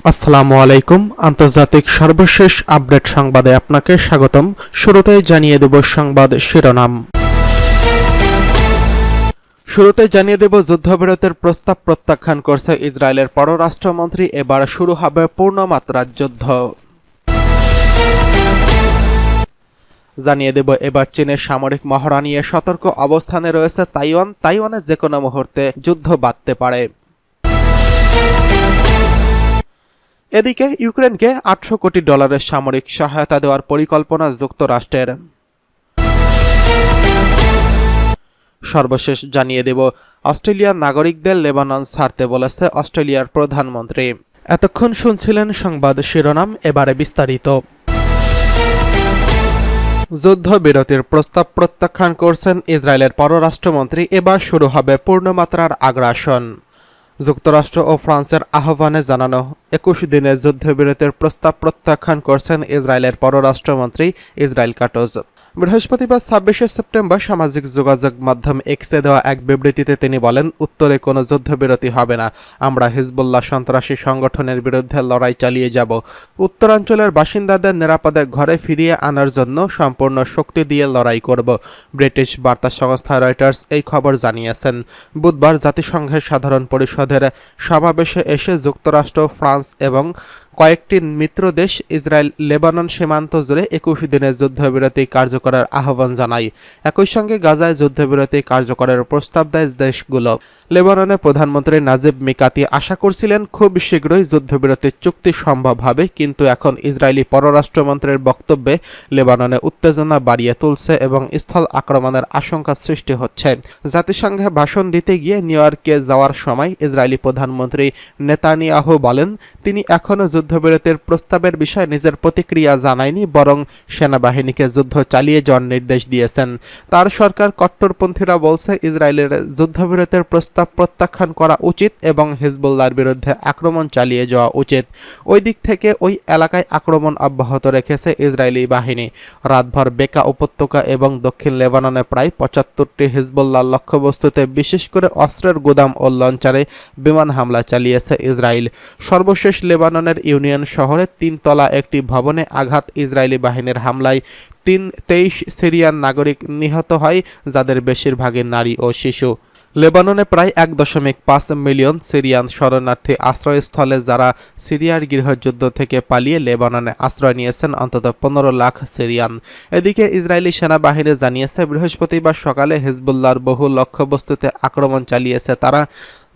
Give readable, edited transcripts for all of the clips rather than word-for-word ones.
আসসালামু আলাইকুম। আন্তর্জাতিক সর্বশেষ আপডেট সংবাদে আপনাকে স্বাগতম। শুরুতেই জানিয়ে দেব সংবাদ শিরোনাম। যুদ্ধবিরতির প্রস্তাব প্রত্যাখ্যান করছে ইসরায়েলের পররাষ্ট্রমন্ত্রী। এবার শুরু হবে পূর্ণমাত্রার যুদ্ধ। জানিয়ে দেব এবার চীনের সামরিক মহড়া নিয়ে সতর্ক অবস্থানে রয়েছে তাইওয়ানে যে কোনো মুহূর্তে যুদ্ধ বাধতে পারে। এদিকে ইউক্রেনকে $800 কোটি সামরিক সহায়তা দেওয়ার পরিকল্পনা যুক্তরাষ্ট্রের। সর্বশেষ জানিয়ে দেব অস্ট্রেলিয়ার নাগরিকদের লেবানন ছাড়তে বলেছে অস্ট্রেলিয়ার প্রধানমন্ত্রী। এতক্ষণ শুনছিলেন সংবাদ শিরোনাম, এবারে বিস্তারিত। যুদ্ধবিরতির প্রস্তাব প্রত্যাখ্যান করছেন ইসরায়েলের পররাষ্ট্রমন্ত্রী। এবার শুরু হবে পূর্ণমাত্রার আগ্রাসন। যুক্তরাষ্ট্র ও ফ্রান্সের আহ্বানে জানানো 21 দিনের যুদ্ধবিরতির প্রস্তাব প্রত্যাখ্যান করছেন ইসরায়েলের পররাষ্ট্রমন্ত্রী ইসরায়েল কাটজ। বৃহস্পতিবার 26 সেপ্টেম্বর সামাজিক যোগাযোগ মাধ্যম এক্সে দেওয়া এক বিবৃতিতে তিনি বলেন, উত্তরে কোনো যুদ্ধবিরতি হবে না। আমরা হিজবুল্লাহ সন্ত্রাসী সংগঠনের বিরুদ্ধে লড়াই চালিয়ে যাব। উত্তরাঞ্চলের বাসিন্দাদের নিরাপদে ঘরে ফিরিয়ে আনার জন্য সম্পূর্ণ শক্তি দিয়ে লড়াই করব। ব্রিটিশ বার্তা সংস্থা রয়টার্স এই খবর জানিয়েছেন। বুধবার জাতিসংঘের সাধারণ পরিষদের সমাবেশে এসে যুক্তরাষ্ট্র, ফ্রান্স এবং কয়েকটি মিত্রদেশ ইসরায়েল লেবানন সীমান্ত জুড়ে 21 দিনের যুদ্ধবিরতি কার্যকরের আহ্বান জানায়। একই সঙ্গে গাজায় যুদ্ধবিরতি কার্যকরের প্রস্তাব দেয় দেশগুলো। লেবাননের প্রধানমন্ত্রী নাজিব মিকাতি আশা করছিলেন খুব শীঘ্রই যুদ্ধবিরতির চুক্তি সম্ভব হবে, কিন্তু এখন ইসরায়েলি পররাষ্ট্রমন্ত্রীর বক্তব্যে লেবাননে উত্তেজনা বাড়িয়ে তুলছে এবং স্থল আক্রমণের আশঙ্কা সৃষ্টি হচ্ছে। জাতিসংঘে ভাষণ দিতে গিয়ে নিউ ইয়র্কে যাওয়ার সময় ইসরায়েলি প্রধানমন্ত্রী নেতানিয়াহু বলেন, তিনি এখনও যুদ্ধবিরতির প্রস্তাবের বিষয়ে নিজের প্রতিক্রিয়া জানায়নি, বরং সেনাবাহিনীকে যুদ্ধ চালিয়ে যাওয়ার নির্দেশ দিয়েছেন। তার সরকার কট্টরপন্থীরা বলছে ইসরায়েলের যুদ্ধবিরতির প্রস্তাব প্রত্যাখ্যান করা উচিত এবং হিজবুল্লাহর বিরুদ্ধে আক্রমণ চালিয়ে যাওয়া উচিত। ওই দিক থেকে ওই এলাকায় আক্রমণ অব্যাহত রেখেছে ইসরায়েলি বাহিনী। রাতভর বেকা উপত্যকা এবং দক্ষিণ লেবাননে প্রায় 75টি হিজবুল্লাহ লক্ষ্যবস্তুতে বিশেষ করে অস্ত্রের গুদাম ও লঞ্চারে বিমান হামলা চালিয়েছে ইসরায়েল। সর্বশেষ লেবাননের ইউনিয়ন শহরে 3 তলা একটি ভবনে আঘাত। ইসরায়েলি বাহিনীর হামলায় 23 সিরিয়ান নাগরিক নিহত হয়, যাদের বেশিরভাগই নারী ও শিশু। লেবাননে প্রায় 1.5 মিলিয়ন সিরিয়ান শরণার্থী আশ্রয়স্থলে, যারা সিরিয়ার গৃহযুদ্ধ থেকে পালিয়ে লেবাননে আশ্রয় নিয়েছেন অন্তত 15 লাখ সিরিয়ান। এদিকে ইসরায়েলি সেনাবাহিনী জানিয়েছে বৃহস্পতিবার সকালে হিজবুল্লাহর বহু লক্ষ্যবস্তুতে আক্রমণ চালিয়েছে তারা,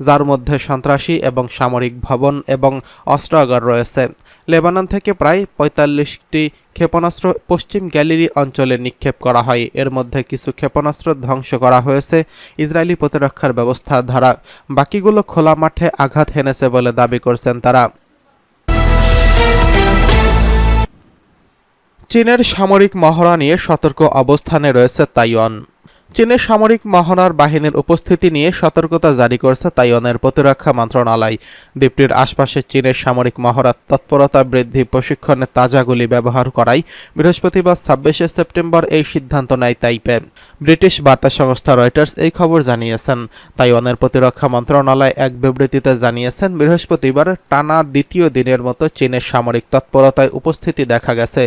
যার মধ্যে সন্ত্রাসী এবং সামরিক ভবন এবং অস্ত্রাগার রয়েছে। লেবানন থেকে প্রায় 45টি ক্ষেপণাস্ত্র পশ্চিম গ্যালিলি অঞ্চলে নিক্ষেপ করা হয়। এর মধ্যে কিছু ক্ষেপণাস্ত্র ধ্বংস করা হয়েছে ইসরায়েলি প্রতিরক্ষার ব্যবস্থা দ্বারা, বাকিগুলো খোলা মাঠে আঘাত হেনেছে বলে দাবি করছেন তারা। চীনের সামরিক মহড়া নিয়ে সতর্ক অবস্থানে রয়েছে তাইওয়ান। চীনের সামরিক মহড়ার বাহিনীর উপস্থিতি নিয়ে সতর্কতা জারি করেছে তাইওয়ানের প্রতিরক্ষা মন্ত্রণালয়। দ্বীপটির আশপাশে চীনের সামরিক মহড়ার তৎপরতা বৃদ্ধি, প্রশিক্ষণে তাজা গুলি ব্যবহার করায় বৃহস্পতিবার 26 সেপ্টেম্বর এই সিদ্ধান্ত নেয় তাইপে। ব্রিটিশ বার্তা সংস্থা রয়টার্স এই খবর জানিয়েছেন। তাইওয়ানের প্রতিরক্ষা মন্ত্রণালয় এক বিবৃতিতে জানিয়েছেন, বৃহস্পতিবার টানা দ্বিতীয় দিনের মতো চীনের সামরিক তৎপরতায় উপস্থিতি দেখা গেছে।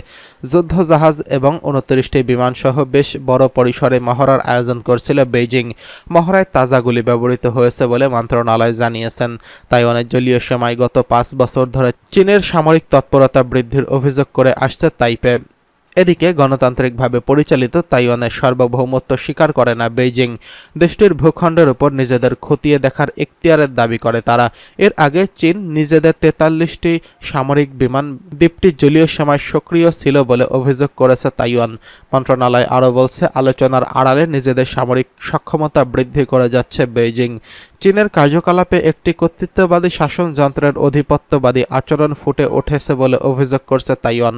যুদ্ধজাহাজ এবং 29টি বিমানসহ বেশ বড় পরিসরে মহড়ার আয়োজন করছিল বেইজিং। মহড়ায় তাজা গুলি ব্যবহৃত হয়েছে বলে মন্ত্রণালয় জানিয়েছেন। তাইওয়ানের জলীয় সীমায় গত 5 বছর ধরে চীনের সামরিক তৎপরতা বৃদ্ধির অভিযোগ করে আসছে তাইপে। এদিকে গণতান্ত্রিকভাবে পরিচালিত তাইওয়ানের সার্বভৌমত্ব স্বীকার করে না বেইজিং। দেশটির ভূখণ্ডের উপর নিজেদের খতিয়ে দেখার এখতিয়ারের দাবি করে তারা। এর আগে চীন নিজেদের 43টি সামরিক বিমান দ্বীপটির জলীয় সীমায় সক্রিয় ছিল বলে অভিযোগ করেছে তাইওয়ান। মন্ত্রণালয় আরও বলছে, আলোচনার আড়ালে নিজেদের সামরিক সক্ষমতা বৃদ্ধি করে যাচ্ছে বেইজিং। চীনের কার্যকলাপে একটি কর্তৃত্ববাদী শাসনযন্ত্রের আধিপত্যবাদী আচরণ ফুটে উঠেছে বলে অভিযোগ করছে তাইওয়ান।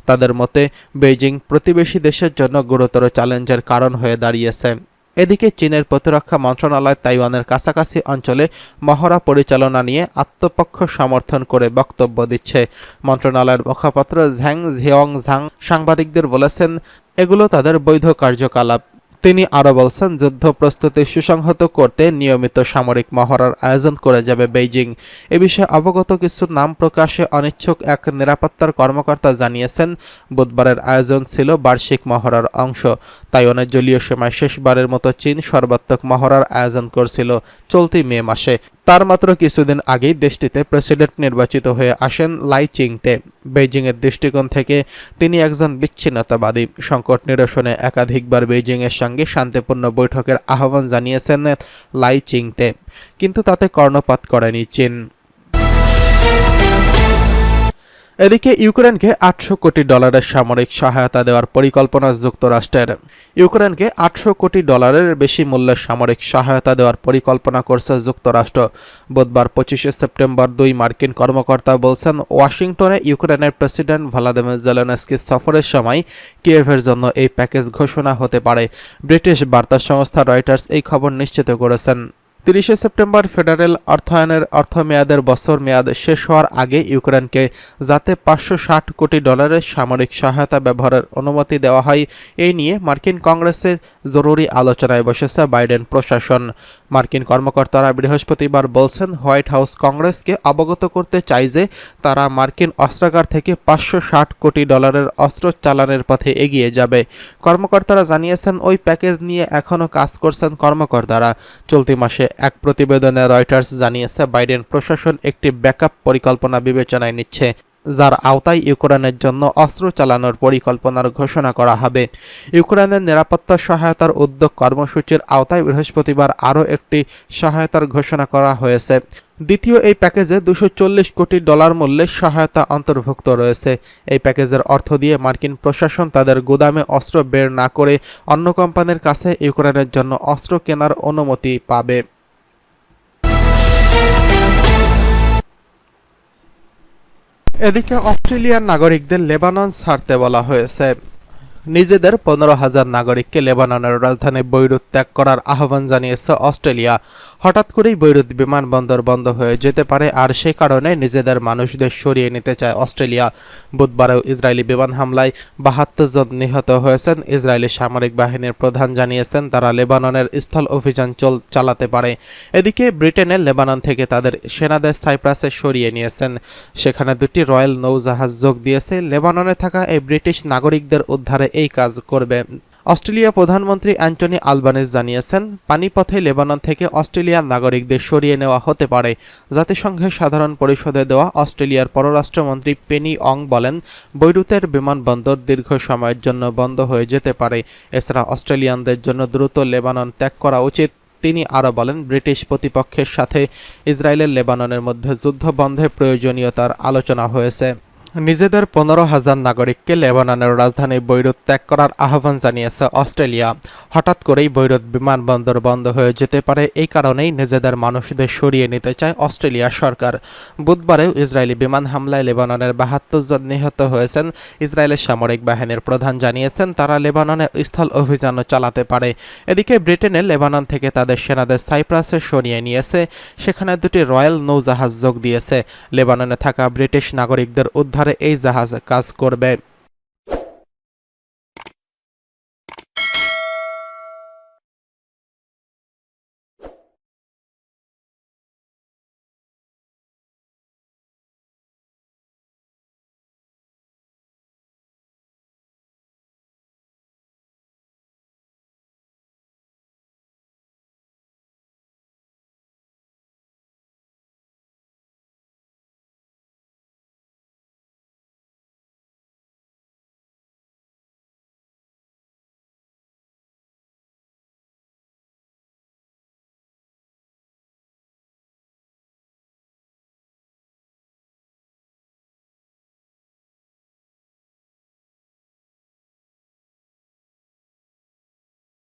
তাদের মতে বেইজিং প্রতিবেশী দেশের জন্য গুরুতর চ্যালেঞ্জের কারণ হয়ে দাঁড়িয়েছে। এদিকে চীনের প্রতিরক্ষা মন্ত্রণালয় তাইওয়ানের কাছাকাছি অঞ্চলে মহড়া পরিচালনা নিয়ে আত্মপক্ষ সমর্থন করে বক্তব্য দিচ্ছে। মন্ত্রণালয়ের মুখপাত্র ঝ্যাং জিওংঝাং সাংবাদিকদের বলেছেন, এগুলো তাদের বৈধ কার্যকলাপ। তিনি আরও বলছেন, যুদ্ধ প্রস্তুতি সুসংহত করতে নিয়মিত সামরিক মহড়ার আয়োজন করে যাবে বেইজিং। এ বিষয়ে অবগত কিছু নাম প্রকাশে অনিচ্ছুক এক নিরাপত্তার কর্মকর্তা জানিয়েছেন, বুধবারের আয়োজন ছিল বার্ষিক মহড়ার অংশ। তাইওয়ানের জলীয় সীমায় শেষবারের মতো চীন সর্বাত্মক মহড়ার আয়োজন করছিল চলতি মে মাসে। তার মাত্র কিছুদিন আগেই দেশটিতে প্রেসিডেন্ট নির্বাচিত হয়ে আসেন লাই চিংতে। বেইজিংয়ের দৃষ্টিকোণ থেকে তিনি একজন বিচ্ছিন্নতাবাদী। সংকট নিরসনে একাধিকবার বেইজিংয়ের সঙ্গে শান্তিপূর্ণ বৈঠকের আহ্বান জানিয়েছেন লাই চিংতে, কিন্তু তাতে কর্ণপাত করেনি চীন। এদিকে ইউক্রেনকে $800 কোটি সামরিক সহায়তা দেওয়ার পরিকল্পনা যুক্তরাষ্ট্রের। ইউক্রেনকে $800 কোটি বেশি মূল্যের সামরিক সহায়তা দেওয়ার পরিকল্পনা করছে যুক্তরাষ্ট্র। বুধবার 25শে সেপ্টেম্বর 2 মার্কিন কর্মকর্তা বলছেন, ওয়াশিংটনে ইউক্রেনের প্রেসিডেন্ট ভলোদিমির জেলেনস্কি সফরের সময় কিয়েভের জন্য এই প্যাকেজ ঘোষণা হতে পারে। ব্রিটিশ বার্তা সংস্থা রয়টার্স এই খবর নিশ্চিত করেছেন। 30শে সেপ্টেম্বর ফেডারেল অর্থায়নের অর্থমেয়াদের বছর মেয়াদ শেষ হওয়ার আগে ইউক্রেনকে যাতে $560 কোটি সামরিক সহায়তা ব্যবহারের অনুমতি দেওয়া হয়, এই নিয়ে মার্কিন কংগ্রেসে জরুরি আলোচনায় বসেছে বাইডেন প্রশাসন। মার্কিন কর্মকর্তারা বৃহস্পতিবার বলছেন, হোয়াইট হাউস কংগ্রেসকে অবগত করতে চায় যে তারা মার্কিন অস্ত্রাগার থেকে $560 কোটি অস্ত্র চালানের পথে এগিয়ে যাবে। কর্মকর্তারা জানিয়েছেন, ওই প্যাকেজ নিয়ে এখনও কাজ করছেন কর্মকর্তারা। চলতি মাসে এক প্রতিবেদনে রয়টার্স জানিয়েছে, বাইডেন প্রশাসন একটি ব্যাকআপ পরিকল্পনা বিবেচনায় নিচ্ছে, যার আওতায় ইউক্রেনের জন্য অস্ত্র চালানোর পরিকল্পনার ঘোষণা করা হবে। ইউক্রেনের নিরাপত্তা সহায়তার উদ্যোগ কর্মসূচির আওতায় বৃহস্পতিবার আরও একটি সহায়তার ঘোষণা করা হয়েছে। দ্বিতীয় এই প্যাকেজে $240 কোটি মূল্যের সহায়তা অন্তর্ভুক্ত রয়েছে। এই প্যাকেজের অর্থ দিয়ে মার্কিন প্রশাসন তাদের গুদামে অস্ত্র বের না করে অন্য কোম্পানির কাছে ইউক্রেনের জন্য অস্ত্র কেনার অনুমতি পাবে। এদিকে অস্ট্রেলিয়ার নাগরিকদের লেবানন ছাড়তে বলা হয়েছে। নিজেদের 15,000 নাগরিককে লেবাননের রাজধানী বৈরুত ত্যাগ করার আহ্বান জানিয়েছে অস্ট্রেলিয়া। হঠাৎ করেই বৈরুত বিমানবন্দর বন্ধ হয়ে যেতে পারে, আর সে কারণে নিজেদের মানুষদের সরিয়ে নিতে চায় অস্ট্রেলিয়া। বুধবারেও ইসরায়েলি বিমান হামলায় 72 জন নিহত হয়েছেন। ইসরায়েলি সামরিক বাহিনীর প্রধান জানিয়েছেন, তারা লেবাননের স্থল অভিযান চালাতে পারে। এদিকে ব্রিটেনে লেবানন থেকে তাদের সেনাদের সাইপ্রাসে সরিয়ে নিয়েছেন। সেখানে 2টি রয়্যাল নৌজাহাজ যোগ দিয়েছে। লেবাননে থাকা এই ব্রিটিশ নাগরিকদের উদ্ধারে এই কাজ করবে। অস্ট্রেলিয়া প্রধানমন্ত্রী অ্যান্টনি আলবানিজ জানিয়েছেন, পানিপথে লেবানন থেকে অস্ট্রেলিয়ার নাগরিকদের সরিয়ে নেওয়া হতে পারে। জাতিসংঘের সাধারণ পরিষদে দেওয়া অস্ট্রেলিয়ার পররাষ্ট্রমন্ত্রী পেনি অং বলেন, বৈরুতের বিমানবন্দর দীর্ঘ সময়ের জন্য বন্ধ হয়ে যেতে পারে। এছাড়া অস্ট্রেলিয়ানদের জন্য দ্রুত লেবানন ত্যাগ করা উচিত। তিনি আরও বলেন, ব্রিটিশ প্রতিপক্ষের সাথে ইসরায়েলের লেবাননের মধ্যে যুদ্ধ বন্ধে প্রয়োজনীয়তার আলোচনা হয়েছে। নিজেদের 15,000 নাগরিককে লেবাননের রাজধানী বৈরুত ত্যাগ করার আহ্বান জানিয়েছে অস্ট্রেলিয়া। হঠাৎ করেই বৈরুত বিমানবন্দর বন্ধ হয়ে যেতে পারে, এই কারণেই নিজেদের মানুষদের সরিয়ে নিতে চায় অস্ট্রেলিয়া সরকার। বুধবারেও ইসরায়েলি বিমান হামলায় লেবাননের 72 জন নিহত হয়েছেন। ইসরায়েলের সামরিক বাহিনীর প্রধান জানিয়েছেন, তারা লেবাননে স্থল অভিযানও চালাতে পারে। এদিকে ব্রিটেনে লেবানন থেকে তাদের সেনাদের সাইপ্রাসে সরিয়ে নিয়েছে। সেখানে 2টি রয়্যাল নৌজাহাজ যোগ দিয়েছে। লেবাননে থাকা ব্রিটিশ নাগরিকদের উদ্ধারে এই জাহাজ কাজ করবে।